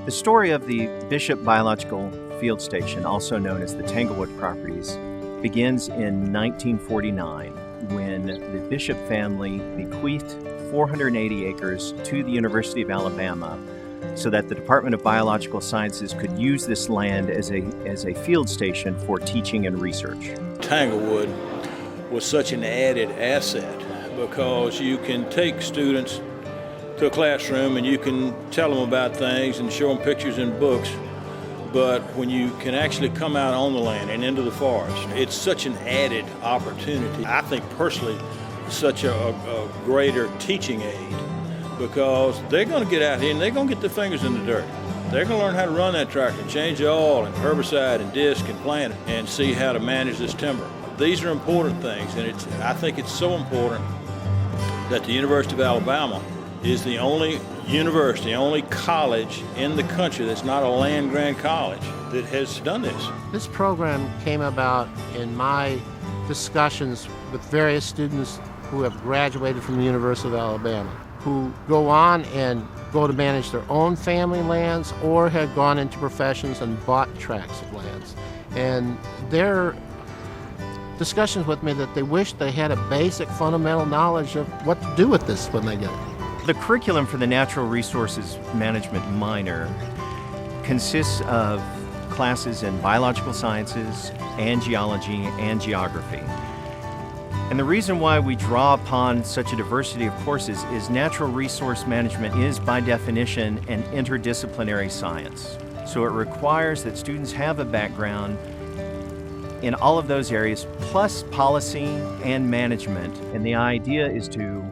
The story of the Bishop Biological Field Station, also known as the Tanglewood properties, begins in 1949 when the Bishop family bequeathed 480 acres to the University of Alabama so that the Department of Biological Sciences could use this land as a field station for teaching and research. Tanglewood was such an added asset because you can take students to a classroom and you can tell them about things and show them pictures in books, but when you can actually come out on the land and into the forest, it's such an added opportunity. I think personally such a greater teaching aid because they're going to get out here and they're going to get their fingers in the dirt. They're going to learn how to run that tractor, change the oil and herbicide and disc and plant it and see how to manage this timber. These are important things, and I think it's so important that the University of Alabama is the only university, only college in the country that's not a land-grant college that has done this. This program came about in my discussions with various students who have graduated from the University of Alabama, who go on and go to manage their own family lands or have gone into professions and bought tracts of lands. And their discussions with me that they wish they had a basic fundamental knowledge of what to do with this when they get it. The curriculum for the Natural Resources Management minor consists of classes in biological sciences and geology and geography. And the reason why we draw upon such a diversity of courses is natural resource management is, by definition, an interdisciplinary science. So it requires that students have a background in all of those areas, plus policy and management. And the idea is to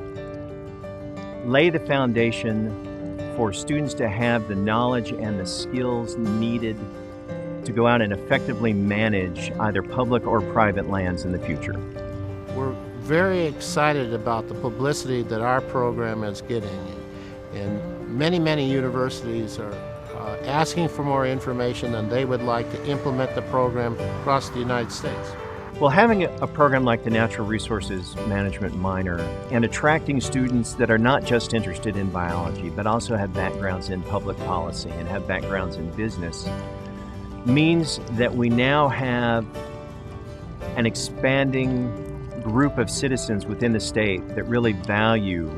lay the foundation for students to have the knowledge and the skills needed to go out and effectively manage either public or private lands in the future. We're very excited about the publicity that our program is getting, and many universities are asking for more information, and they would like to implement the program across the United States. Well, having a program like the Natural Resources Management minor and attracting students that are not just interested in biology, but also have backgrounds in public policy and have backgrounds in business, means that we now have an expanding group of citizens within the state that really value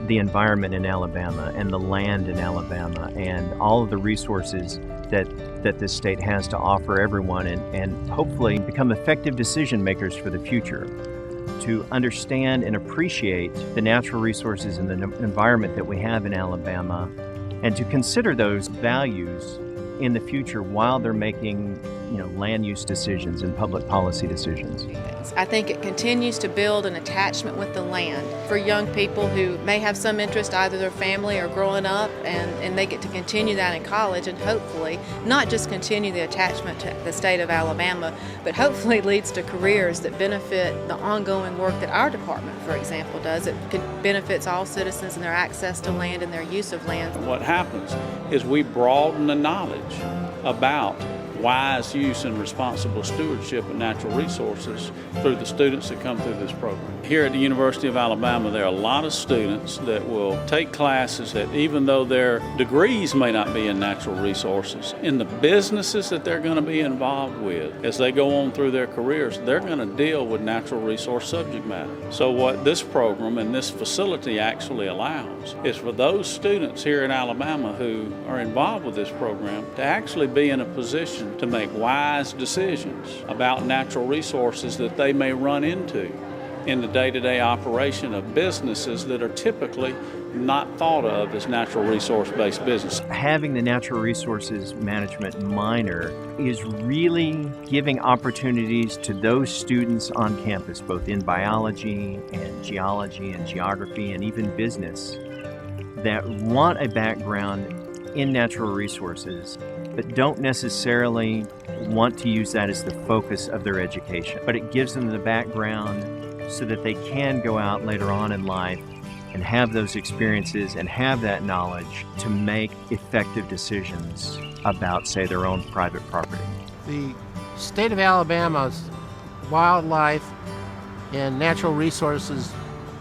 the environment in Alabama and the land in Alabama and all of the resources that this state has to offer everyone, and hopefully become effective decision makers for the future, to understand and appreciate the natural resources and the environment that we have in Alabama, and to consider those values in the future while they're making land use decisions and public policy decisions. I think it continues to build an attachment with the land for young people who may have some interest, either their family or growing up, and they get to continue that in college, and hopefully not just continue the attachment to the state of Alabama, but hopefully leads to careers that benefit the ongoing work that our department, for example, does. It benefits all citizens and their access to land and their use of land. What happens is we broaden the knowledge about wise use and responsible stewardship of natural resources through the students that come through this program. Here at the University of Alabama, there are a lot of students that will take classes that, even though their degrees may not be in natural resources, in the businesses that they're going to be involved with as they go on through their careers, they're going to deal with natural resource subject matter. So what this program and this facility actually allows is for those students here in Alabama who are involved with this program to actually be in a position to make wise decisions about natural resources that they may run into in the day-to-day operation of businesses that are typically not thought of as natural resource-based business. Having the Natural Resources Management minor is really giving opportunities to those students on campus, both in biology and geology and geography and even business, that want a background in natural resources, but don't necessarily want to use that as the focus of their education. But it gives them the background so that they can go out later on in life and have those experiences and have that knowledge to make effective decisions about, say, their own private property. The state of Alabama's wildlife and natural resources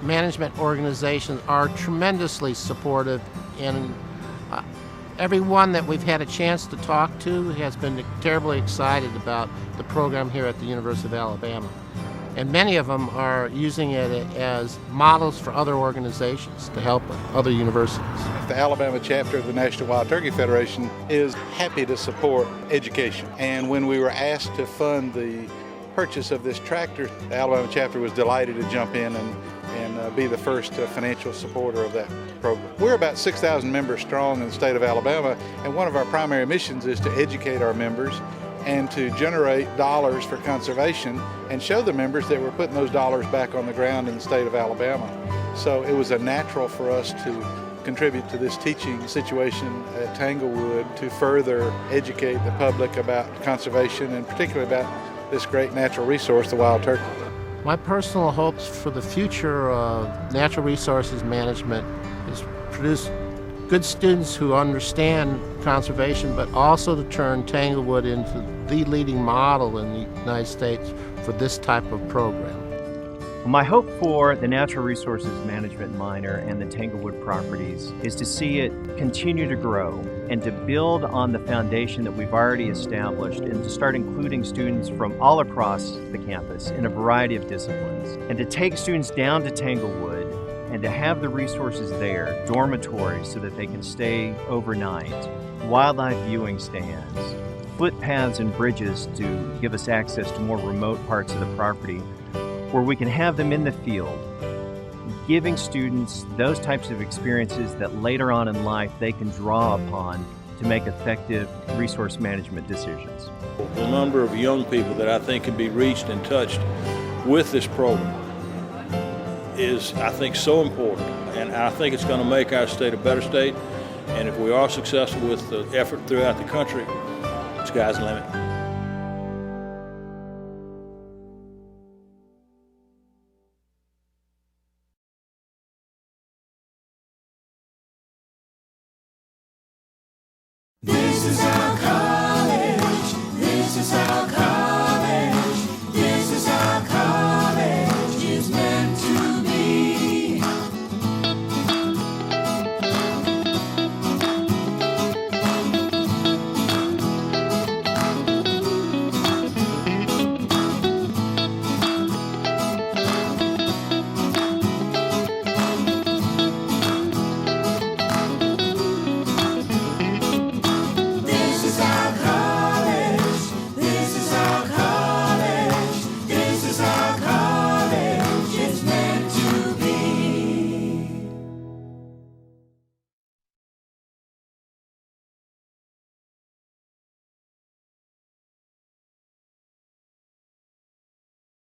management organizations are tremendously supportive, and Everyone that we've had a chance to talk to has been terribly excited about the program here at the University of Alabama. And many of them are using it as models for other organizations to help other universities. The Alabama chapter of the National Wild Turkey Federation is happy to support education. And when we were asked to fund the purchase of this tractor, the Alabama chapter was delighted to jump in and be the first financial supporter of that program. We're about 6,000 members strong in the state of Alabama, and one of our primary missions is to educate our members and to generate dollars for conservation and show the members that we're putting those dollars back on the ground in the state of Alabama. So it was a natural for us to contribute to this teaching situation at Tanglewood to further educate the public about conservation and particularly about this great natural resource, the wild turkey. My personal hopes for the future of natural resources management is produce good students who understand conservation, but also to turn Tanglewood into the leading model in the United States for this type of program. My hope for the natural resources management minor and the Tanglewood properties is to see it continue to grow and to build on the foundation that we've already established and to start including students from all across the campus in a variety of disciplines. And to take students down to Tanglewood and to have the resources there, dormitories so that they can stay overnight, wildlife viewing stands, footpaths and bridges to give us access to more remote parts of the property, where we can have them in the field, giving students those types of experiences that later on in life they can draw upon to make effective resource management decisions. The number of young people that I think can be reached and touched with this program is, I think, so important. And I think it's going to make our state a better state. And if we are successful with the effort throughout the country, sky's the limit. This is our college. This is our college.